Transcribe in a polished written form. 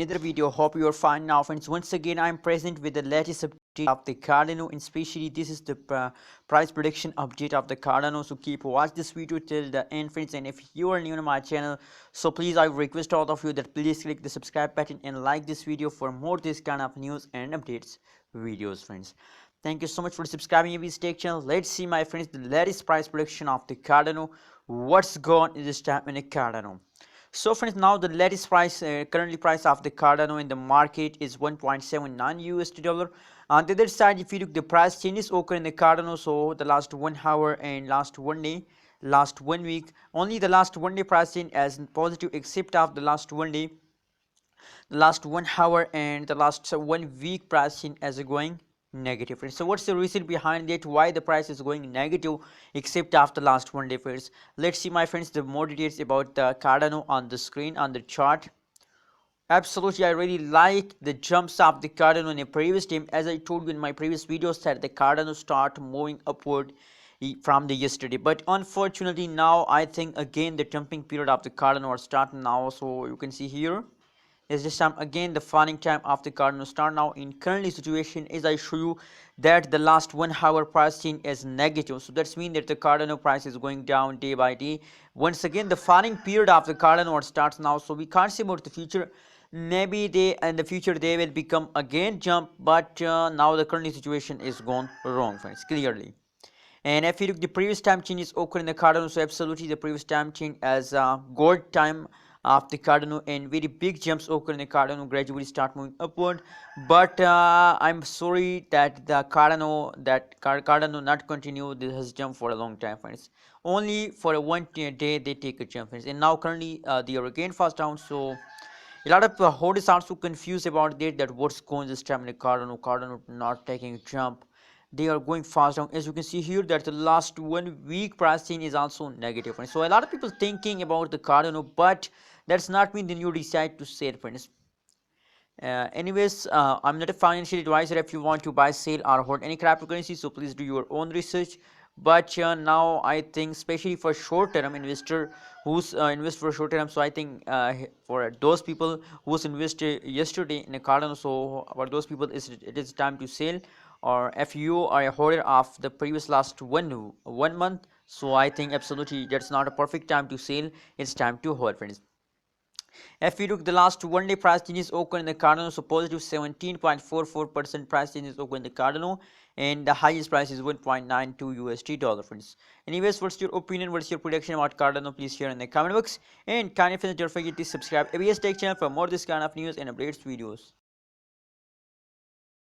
another video. Hope you are fine now, friends. Once again, I am present with the latest update of the Cardano, and especially this is the price prediction update of the Cardano. So keep watch this video till the end, friends. And if you are new to my channel, so please I request all of you that please click the subscribe button and like this video for more this kind of news and updates videos, friends. Thank you so much for subscribing to this tech channel. Let's see, my friends, the latest price prediction of the Cardano. What's going in this time in the Cardano? So friends, now the latest price, currently price of the Cardano in the market is 1.79 USD dollar. On the other side, if you look the price changes occur in the Cardano, so the last 1 hour and last 1 day, last 1 week, only the last 1 day price change as positive, except of the last 1 day, the last 1 hour and the last 1 week price change as a going negative. So what's the reason behind it, why the price is going negative except after last 1 day, friends? Let's see, my friends, the more details about the Cardano on the screen, on the chart. Absolutely, I really like the jumps of the Cardano in the previous time. As I told you in my previous videos that the Cardano start moving upward from the yesterday, but unfortunately now I think again the jumping period of the Cardano are starting now. So you can see here is this time again the falling time of the Cardano start now. In currently situation is I show you that the last 1 hour price change is negative, so that's mean that the Cardano price is going down day by day. Once again the falling period of the Cardano starts now, so we can't say about the future. Maybe they in the future they will become again jump, but now the current situation is gone wrong, friends, clearly. And if you look the previous time changes occur in the Cardano, so absolutely the previous time change as gold time of the Cardano, and very big jumps occur in the Cardano, gradually start moving upward. But I'm sorry that the Cardano not continue this jump for a long time, friends. Only for a 1 day they take a jump, friends. And now currently they are again fast down. So a lot of holders also confused about that what's going this time in the Cardano not taking a jump. They are going fast down. As you can see here that the last 1 week price change is also negative, friends. So a lot of people thinking about the Cardano, but that's not mean then you decide to sell, friends. Anyways, I'm not a financial advisor. If you want to buy, sell, or hold any cryptocurrency, so please do your own research. But now I think especially for short term investor who's invest for short term, so I think for those people who's invested yesterday in a Cardano, so for those people it is time to sell. Or if you are a holder of the previous last one month, so I think absolutely that's not a perfect time to sell, it's time to hold, friends. If we look the last 1 day price changes occur in the Cardano, so positive 17.44% price changes occur in the Cardano, and the highest price is 1.92 USD dollar, friends. Anyways, what's your opinion, what's your prediction about Cardano? Please share in the comment box, and kindly don't forget to subscribe ABS Tech channel for more this kind of news and updates videos.